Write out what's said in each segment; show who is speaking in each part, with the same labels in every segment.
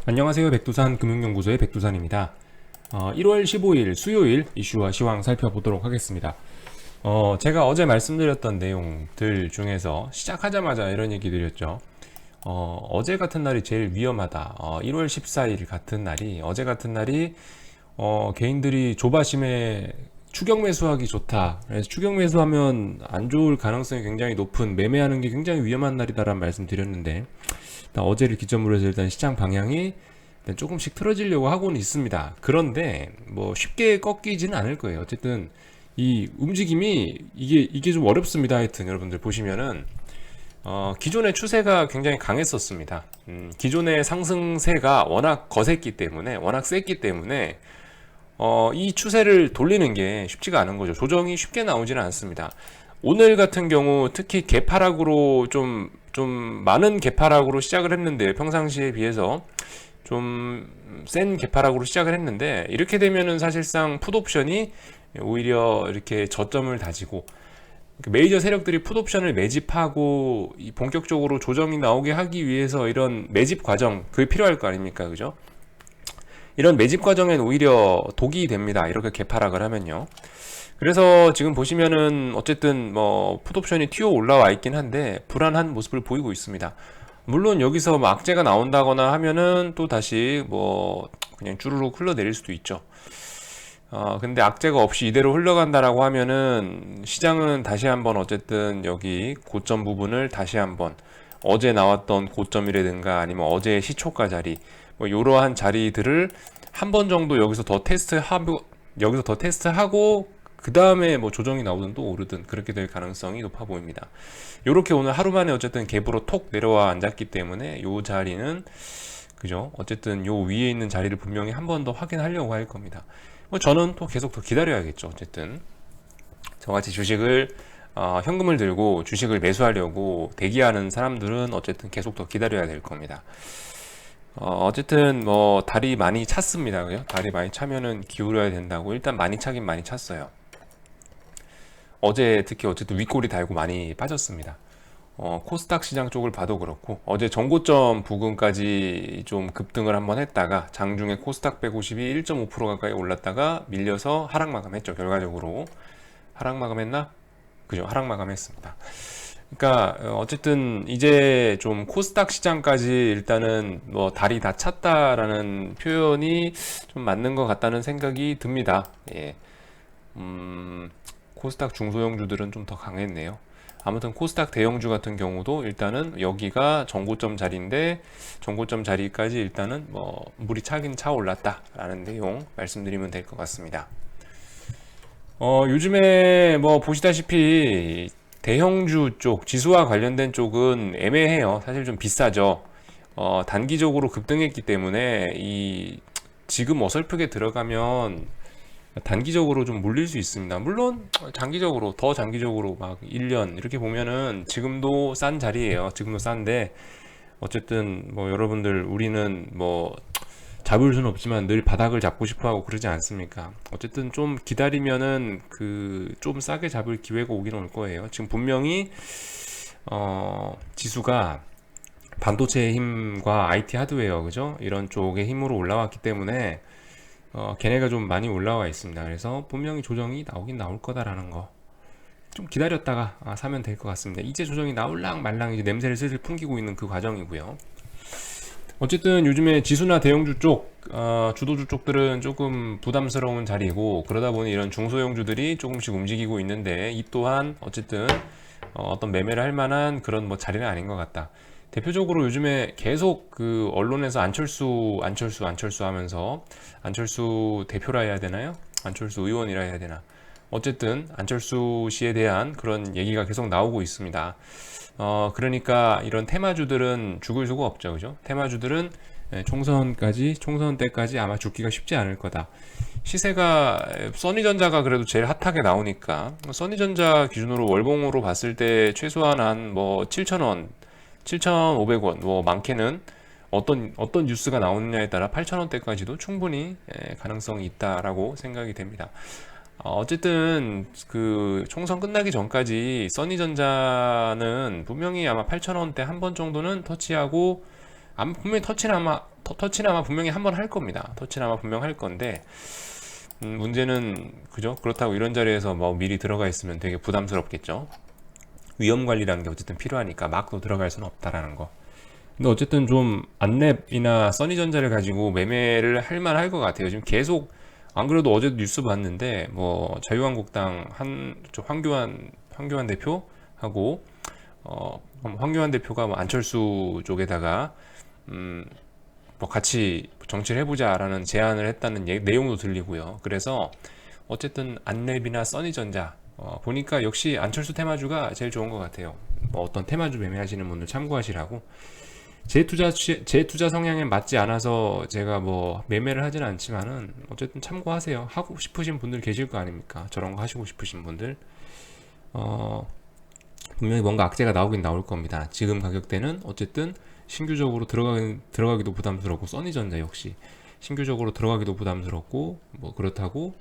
Speaker 1: 안녕하세요. 백두산 금융연구소의 백두산입니다. 1월 15일 수요일 이슈와 시황 살펴보도록 하겠습니다. 제가 어제 말씀드렸던 내용들 중에서 시작하자마자 이런 얘기 드렸죠. 어제 같은 날이 제일 위험하다. 1월 14일 같은 날이, 어제 같은 날이 개인들이 조바심에 추격 매수하기 좋다. 그래서 추격 매수하면 안 좋을 가능성이 굉장히 높은, 매매하는 게 굉장히 위험한 날이다라는 말씀 드렸는데, 어제를 기점으로 해서 일단 시장 방향이 일단 조금씩 틀어지려고 하고는 있습니다. 그런데 뭐 쉽게 꺾이지는 않을 거예요. 어쨌든 이 움직임이 이게 좀 어렵습니다. 하여튼 여러분들 보시면은 기존의 추세가 굉장히 강했었습니다. 기존의 상승세가 워낙 거셌기 때문에, 워낙 셌기 때문에 이 추세를 돌리는 게 쉽지가 않은 거죠. 조정이 쉽게 나오지는 않습니다. 오늘 같은 경우 특히 개파락으로 좀 많은 개파락으로 시작을 했는데, 평상시에 비해서 좀 센 개파락으로 시작을 했는데, 이렇게 되면은 사실상 풋옵션이 오히려 이렇게 저점을 다지고, 메이저 세력들이 풋옵션을 매집하고 본격적으로 조정이 나오게 하기 위해서 이런 매집 과정, 그게 필요할 거 아닙니까? 그죠? 이런 매집 과정엔 오히려 독이 됩니다. 이렇게 개파락을 하면요. 그래서 지금 보시면은 어쨌든 뭐 풋옵션이 튀어 올라와 있긴 한데 불안한 모습을 보이고 있습니다. 물론 여기서 뭐 악재가 나온다거나 하면은 또 다시 뭐 그냥 주르륵 흘러내릴 수도 있죠. 근데 악재가 없이 이대로 흘러간다라고 하면은 시장은 다시 한번 어쨌든 여기 고점 부분을 다시 한번 어제 나왔던 고점이라든가 아니면 어제의 시초가 자리 뭐 이러한 자리들을 한 번 정도 여기서 더 테스트하고 그 다음에 뭐 조정이 나오든 또 오르든 그렇게 될 가능성이 높아 보입니다. 요렇게 오늘 하루 만에 어쨌든 갭으로 톡 내려와 앉았기 때문에 요 자리는 그죠? 어쨌든 요 위에 있는 자리를 분명히 한 번 더 확인하려고 할 겁니다. 뭐 저는 또 계속 더 기다려야겠죠. 어쨌든 저같이 주식을 현금을 들고 주식을 매수하려고 대기하는 사람들은 어쨌든 계속 더 기다려야 될 겁니다. 어쨌든 뭐 다리 많이 찼습니다. 그죠? 다리 많이 차면은 기울여야 된다고. 일단 많이 차긴 많이 찼어요. 어제 특히 어쨌든 윗골이 달고 많이 빠졌습니다. 코스닥 시장 쪽을 봐도 그렇고 어제 전고점 부근까지 좀 급등을 한번 했다가 장중에 코스닥 150이 1.5% 가까이 올랐다가 밀려서 하락 마감했죠. 결과적으로 하락 마감했나? 그죠? 하락 마감했습니다. 그러니까 어쨌든 이제 좀 코스닥 시장까지 일단은 뭐 다리 다 찼다라는 표현이 좀 맞는 것 같다는 생각이 듭니다. 예. 코스닥 중소형주들은 좀 더 강했네요. 아무튼 코스닥 대형주 같은 경우도 일단은 여기가 정고점 자리인데 정고점 자리까지 일단은 뭐 물이 차긴 차 올랐다라는 내용 말씀드리면 될 것 같습니다. 요즘에 뭐 보시다시피 대형주 쪽, 지수와 관련된 쪽은 애매해요. 사실 좀 비싸죠. 단기적으로 급등했기 때문에 지금 어설프게 들어가면 단기적으로 좀 물릴 수 있습니다. 물론 장기적으로, 더 장기적으로 막 1년 이렇게 보면은 지금도 싼 자리예요. 지금도 싼데 어쨌든 뭐 여러분들 우리는 뭐 잡을 수는 없지만 늘 바닥을 잡고 싶어 하고 그러지 않습니까? 어쨌든 좀 기다리면은 좀 싸게 잡을 기회가 오긴 올 거예요. 지금 분명히 지수가 반도체의 힘과 IT 하드웨어, 그죠? 이런 쪽의 힘으로 올라왔기 때문에 걔네가 좀 많이 올라와 있습니다. 그래서 분명히 조정이 나오긴 나올 거다라는 거. 좀 기다렸다가 사면 될 것 같습니다. 이제 조정이 나올랑 말랑 이제 냄새를 슬슬 풍기고 있는 그 과정이고요. 어쨌든 요즘에 지수나 대형주 쪽, 주도주 쪽들은 조금 부담스러운 자리고, 그러다 보니 이런 중소형주들이 조금씩 움직이고 있는데, 이 또한 어쨌든 어떤 매매를 할 만한 그런 뭐 자리는 아닌 것 같다. 대표적으로 요즘에 계속 그 언론에서 안철수 하면서 안철수 대표라 해야 되나요? 안철수 의원이라 해야 되나? 어쨌든 안철수 씨에 대한 그런 얘기가 계속 나오고 있습니다. 그러니까 이런 테마주들은 죽을 수가 없죠. 그죠? 테마주들은 총선 때까지 아마 죽기가 쉽지 않을 거다. 시세가 써니전자가 그래도 제일 핫하게 나오니까 써니전자 기준으로 월봉으로 봤을 때 최소한 한 뭐 7,000원, 7,500원, 뭐 많게는 어떤 뉴스가 나오느냐에 따라 8,000원대까지도 충분히 가능성이 있다라고 생각이 됩니다. 어쨌든 그 총선 끝나기 전까지 써니전자는 분명히 아마 8,000원대 한 번 정도는 터치하고 분명히 터치는 아마 터치는 아마 분명히 한번 할 겁니다. 터치는 아마 분명 할 건데 문제는 그죠? 그렇다고 이런 자리에서 뭐 미리 들어가 있으면 되게 부담스럽겠죠. 위험 관리라는 게 어쨌든 필요하니까 막 또 들어갈 수는 없다라는 거. 근데 어쨌든 좀 안랩이나 써니전자를 가지고 매매를 할 만할 것 같아요. 지금 계속 안 그래도 어제도 뉴스 봤는데 뭐 자유한국당 황교안 대표하고 황교안 대표가 뭐 안철수 쪽에다가 뭐 같이 정치를 해보자라는 제안을 했다는 내용도 들리고요. 그래서 어쨌든 안랩이나 써니전자 보니까 역시 안철수 테마주가 제일 좋은 것 같아요. 뭐 어떤 테마주 매매하시는 분들 참고하시라고. 제 투자 성향에 맞지 않아서 제가 뭐 매매를 하지는 않지만은 어쨌든 참고하세요. 하고 싶으신 분들 계실 거 아닙니까? 저런 거 하시고 싶으신 분들 분명히 뭔가 악재가 나오긴 나올 겁니다. 지금 가격대는 어쨌든 신규적으로 들어가기도 부담스럽고, 써니전자 역시 신규적으로 들어가기도 부담스럽고, 뭐 그렇다고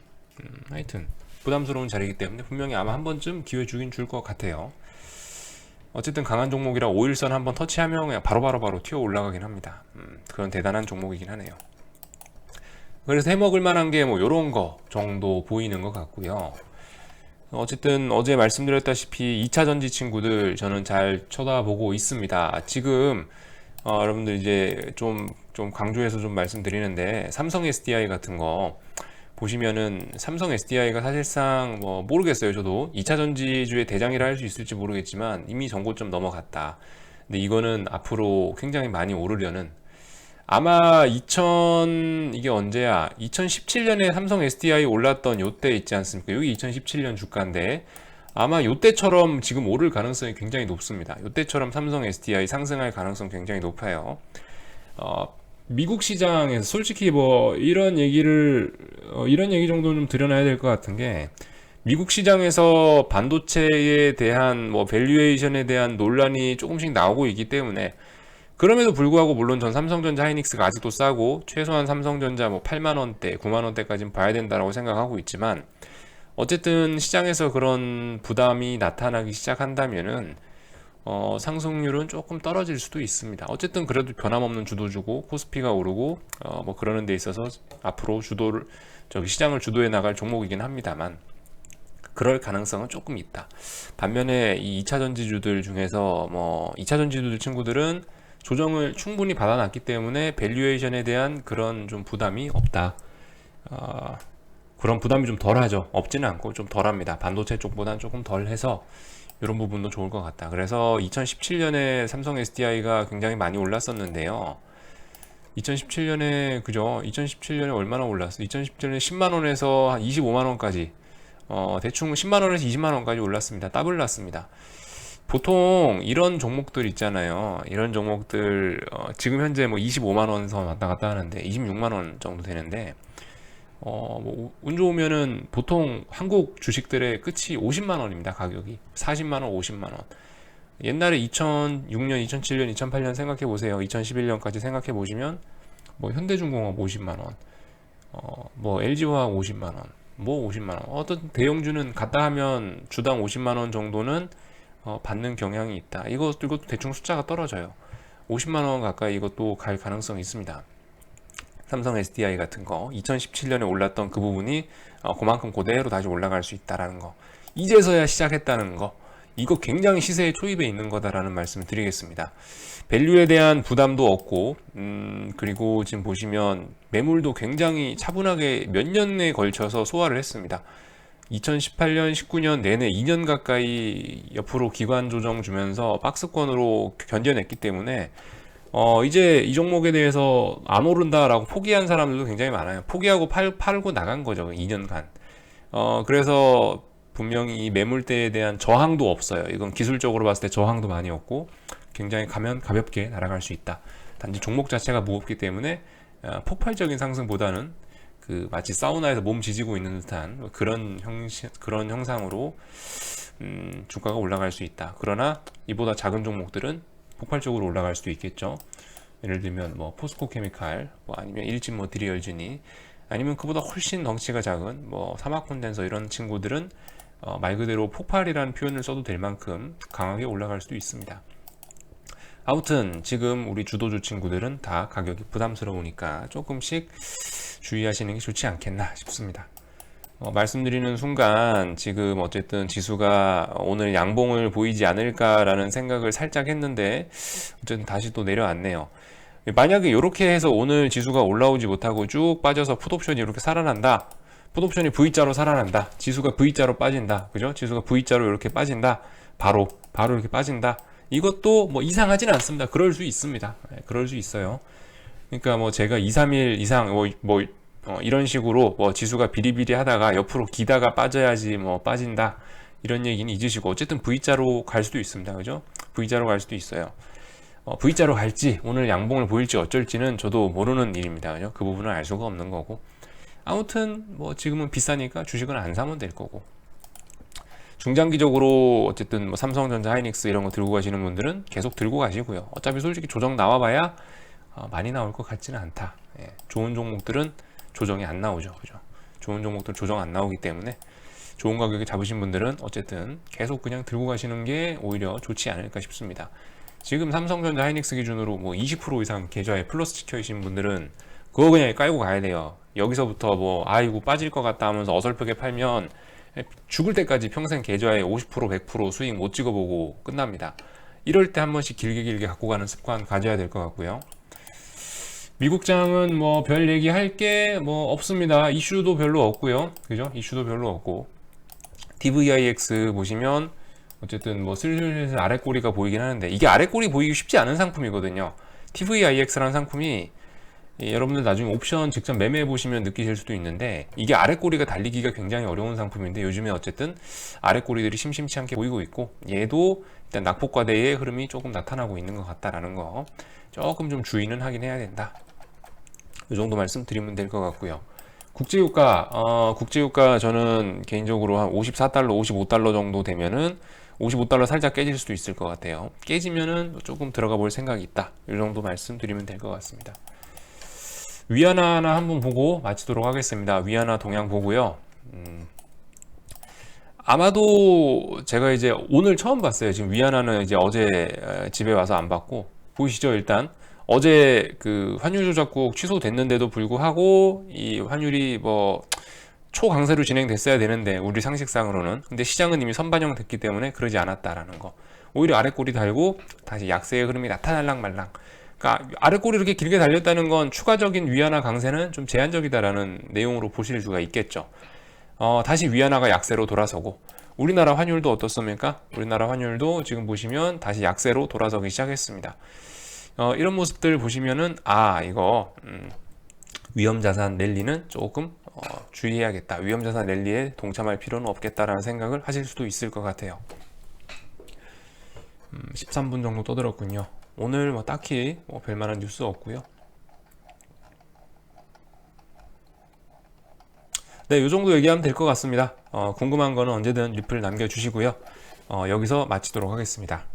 Speaker 1: 하여튼 부담스러운 자리이기 때문에 분명히 아마 한 번쯤 기회 주긴 줄 것 같아요. 어쨌든 강한 종목이라 5일선 한번 터치하면 그냥 바로 튀어 올라가긴 합니다. 그런 대단한 종목이긴 하네요. 그래서 해먹을 만한 게 뭐 요런 거 정도 보이는 것 같고요. 어쨌든 어제 말씀드렸다시피 2차 전지 친구들 저는 잘 쳐다보고 있습니다. 지금 여러분들 이제 좀 강조해서 좀 말씀드리는데, 삼성 SDI 같은 거 보시면은 삼성 SDI가 사실상 뭐 모르겠어요. 저도 2차 전지주의 대장이라 할 수 있을지 모르겠지만 이미 전고점 넘어갔다. 근데 이거는 앞으로 굉장히 많이 오르려는, 아마 이게 언제야? 2017년에 삼성 SDI 올랐던 요때 있지 않습니까? 여기 2017년 주가인데 아마 요때처럼 지금 오를 가능성이 굉장히 높습니다. 요때처럼 삼성 SDI 상승할 가능성 굉장히 높아요. 미국 시장에서 솔직히 뭐 이런 얘기 정도는 좀 드려놔야 될 것 같은 게, 미국 시장에서 반도체에 대한 뭐 밸류에이션에 대한 논란이 조금씩 나오고 있기 때문에, 그럼에도 불구하고 물론 전 삼성전자 하이닉스가 아직도 싸고 최소한 삼성전자 뭐 8만원대 9만원대까지는 봐야 된다고 생각하고 있지만, 어쨌든 시장에서 그런 부담이 나타나기 시작한다면은 상승률은 조금 떨어질 수도 있습니다. 어쨌든 그래도 변함없는 주도주고 코스피가 오르고 뭐 그러는 데 있어서 앞으로 시장을 주도해 나갈 종목이긴 합니다만, 그럴 가능성은 조금 있다. 반면에 이 2차 전지주들 중에서 뭐 2차 전지주들 친구들은 조정을 충분히 받아놨기 때문에 밸류에이션에 대한 그런 좀 부담이 없다. 그런 부담이 좀 덜하죠. 없지는 않고 좀 덜합니다. 반도체 쪽보다는 조금 덜해서 이런 부분도 좋을 것 같다. 그래서 2017년에 삼성 SDI가 굉장히 많이 올랐었는데요. 2017년에 그죠? 2017년에 얼마나 올랐어? 2017년에 10만원에서 한 25만원까지 대충 10만원에서 20만원까지 올랐습니다. 더블 났습니다. 보통 이런 종목들 있잖아요. 이런 종목들 지금 현재 뭐 25만원 선 왔다 갔다 하는데 26만원 정도 되는데 뭐 운 좋으면은 보통 한국 주식들의 끝이 50만원입니다. 가격이 40만원, 50만원. 옛날에 2006년, 2007년, 2008년 생각해 보세요. 2011년까지 생각해 보시면 뭐 현대중공업 50만원, 뭐 LG화학 50만원, 뭐 50만원. 어떤 대형주는 갔다 하면 주당 50만원 정도는 받는 경향이 있다. 이것도 대충 숫자가 떨어져요. 50만원 가까이 이것도 갈 가능성이 있습니다. 삼성 SDI 같은 거 2017년에 올랐던 그 부분이 그만큼 그대로 다시 올라갈 수 있다라는 거, 이제서야 시작했다는 거, 이거 굉장히 시세의 초입에 있는 거다라는 말씀을 드리겠습니다. 밸류에 대한 부담도 없고 그리고 지금 보시면 매물도 굉장히 차분하게 몇 년에 걸쳐서 소화를 했습니다. 2018년, 19년 내내 2년 가까이 옆으로 기관 조정 주면서 박스권으로 견뎌냈기 때문에 이제 이 종목에 대해서 안 오른다라고 포기한 사람들도 굉장히 많아요. 포기하고 팔고 나간 거죠. 2년간. 그래서 분명히 이 매물대에 대한 저항도 없어요. 이건 기술적으로 봤을 때 저항도 많이 없고 굉장히 가볍게 날아갈 수 있다. 단지 종목 자체가 무겁기 때문에 폭발적인 상승보다는 마치 사우나에서 몸 지지고 있는 듯한 그런 형상으로 주가가 올라갈 수 있다. 그러나 이보다 작은 종목들은 폭발적으로 올라갈 수도 있겠죠. 예를 들면 뭐 포스코 케미칼, 뭐 아니면 일진 머티리얼즈니, 아니면 그보다 훨씬 덩치가 작은 뭐 사막 콘덴서, 이런 친구들은 말 그대로 폭발이라는 표현을 써도 될 만큼 강하게 올라갈 수도 있습니다. 아무튼 지금 우리 주도주 친구들은 다 가격이 부담스러우니까 조금씩 주의하시는 게 좋지 않겠나 싶습니다. 말씀드리는 순간 지금 어쨌든 지수가 오늘 양봉을 보이지 않을까라는 생각을 살짝 했는데 어쨌든 다시 또 내려왔네요. 만약에 이렇게 해서 오늘 지수가 올라오지 못하고 쭉 빠져서 풋옵션이 이렇게 살아난다. 풋옵션이 V자로 살아난다. 지수가 V자로 빠진다. 그죠? 지수가 V자로 이렇게 빠진다. 바로 이렇게 빠진다. 이것도 뭐 이상하진 않습니다. 그럴 수 있습니다. 그럴 수 있어요. 그러니까 뭐 제가 2, 3일 이상 이런 식으로 뭐 지수가 비리비리 하다가 옆으로 기다가 빠져야지 뭐 빠진다. 이런 얘기는 잊으시고 어쨌든 V자로 갈 수도 있습니다. 그죠? V자로 갈 수도 있어요. V자로 갈지 오늘 양봉을 보일지 어쩔지는 저도 모르는 일입니다. 그죠? 그 부분은 알 수가 없는 거고. 아무튼 뭐 지금은 비싸니까 주식은 안 사면 될 거고. 중장기적으로 어쨌든 뭐 삼성전자, 하이닉스 이런 거 들고 가시는 분들은 계속 들고 가시고요. 어차피 솔직히 조정 나와봐야 많이 나올 것 같지는 않다. 좋은 종목들은 조정이 안 나오죠. 그죠? 좋은 종목들 조정 안 나오기 때문에 좋은 가격에 잡으신 분들은 어쨌든 계속 그냥 들고 가시는 게 오히려 좋지 않을까 싶습니다. 지금 삼성전자, 하이닉스 기준으로 뭐 20% 이상 계좌에 플러스 찍혀 계신 분들은 그거 그냥 깔고 가야 돼요. 여기서부터 뭐 아이고 빠질 것 같다 하면서 어설프게 팔면 죽을 때까지 평생 계좌에 50% 100% 수익 못 찍어보고 끝납니다. 이럴 때 한 번씩 길게 갖고 가는 습관 가져야 될 것 같고요. 미국장은 뭐 별 얘기할 게 뭐 없습니다. 이슈도 별로 없고요. 그죠? 이슈도 별로 없고. DVIX 보시면 어쨌든 뭐 슬슬 아랫꼬리가 보이긴 하는데 이게 아랫꼬리 보이기 쉽지 않은 상품이거든요. TVIX라는 상품이 여러분들 나중에 옵션 직접 매매해 보시면 느끼실 수도 있는데 이게 아랫꼬리가 달리기가 굉장히 어려운 상품인데 요즘에 어쨌든 아랫꼬리들이 심심치 않게 보이고 있고 얘도 일단 낙폭과대의 흐름이 조금 나타나고 있는 것 같다라는 거 조금 좀 주의는 하긴 해야 된다. 이 정도 말씀드리면 될 것 같고요. 국제유가 저는 개인적으로 한 54달러, 55달러 정도 되면은 55달러 살짝 깨질 수도 있을 것 같아요. 깨지면은 조금 들어가 볼 생각이 있다. 이 정도 말씀드리면 될 것 같습니다. 위안화 하나 한번 보고 마치도록 하겠습니다. 위안화 동향 보고요. 아마도 제가 이제 오늘 처음 봤어요. 지금 위안화는 이제 어제 집에 와서 안 봤고 보이시죠? 일단 어제 그 환율 조작국 취소됐는데도 불구하고 이 환율이 뭐 초강세로 진행됐어야 되는데 우리 상식상으로는 근데 시장은 이미 선반영 됐기 때문에 그러지 않았다라는 거. 오히려 아랫꼬리 달고 다시 약세의 흐름이 나타날랑 말랑. 그러니까 아랫꼬리 이렇게 길게 달렸다는 건 추가적인 위안화 강세는 좀 제한적이다라는 내용으로 보실 수가 있겠죠. 다시 위안화가 약세로 돌아서고 우리나라 환율도 어떻습니까? 우리나라 환율도 지금 보시면 다시 약세로 돌아서기 시작했습니다. 이런 모습들 보시면은 이거 위험자산 랠리는 조금 주의해야겠다. 위험자산 랠리에 동참할 필요는 없겠다라는 생각을 하실 수도 있을 것 같아요. 13분 정도 떠들었군요. 오늘 뭐 딱히 별만한 뉴스 없고요. 네, 이 정도 얘기하면 될 것 같습니다. 궁금한 거는 언제든 리플 남겨주시고요. 여기서 마치도록 하겠습니다.